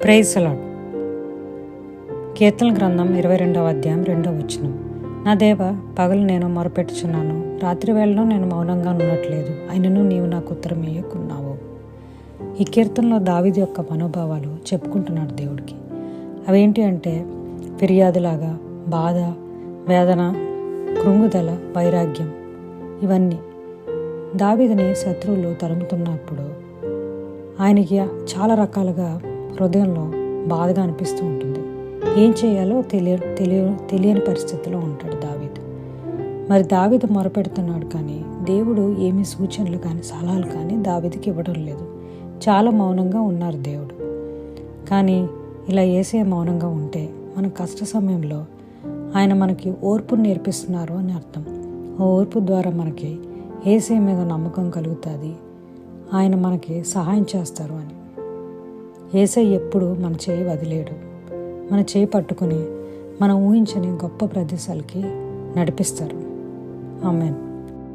Praise the lord. కీర్తనల గ్రంథం 22వ అధ్యాయం 2వ వచనం. నా దేవ, పగలు నేను మొరపెట్టుచున్నాను, రాత్రి వేళలో నేను మౌనంగా ఉండట్లేదు, అయినను నీవు నాకు ఉత్తరం ఇయ్యకున్నావు. ఈ కీర్తనలో దావీదు యొక్క మనోభావాలు చెప్పుకుంటున్నాడు దేవుడికి. అవేంటి అంటే ఫిర్యాదులాగా బాధ, వేదన, కృంగుదల, వైరాగ్యం. ఇవన్నీ దావీదుని శత్రువులు తరుముతున్నప్పుడు ఆయనకి చాలా రకాలుగా హృదయంలో బాధగా అనిపిస్తూ ఉంటుంది. ఏం చేయాలో తెలియని పరిస్థితిలో ఉంటాడు దావీదు. మరి దావీదు మొరపెడుతున్నాడు, కానీ దేవుడు ఏమీ సూచనలు కానీ సలహాలు కానీ దావీదుకి ఇవ్వడం లేదు. చాలా మౌనంగా ఉన్నారు దేవుడు. కానీ ఇలా యేసయ్య మౌనంగా ఉంటే మన కష్ట సమయంలో ఆయన మనకి ఓర్పును నేర్పిస్తున్నారు అని అర్థం. ఆ ఓర్పు ద్వారా మనకి యేసయ్య మీద నమ్మకం కలుగుతుంది, ఆయన మనకి సహాయం చేస్తారు అని. యేసయ్య ఎప్పుడు మన చేయి వదిలేడు. మన చేయి పట్టుకుని మనం ఊహించని గొప్ప ప్రదేశాలకి నడిపిస్తారు. ఆమేన్.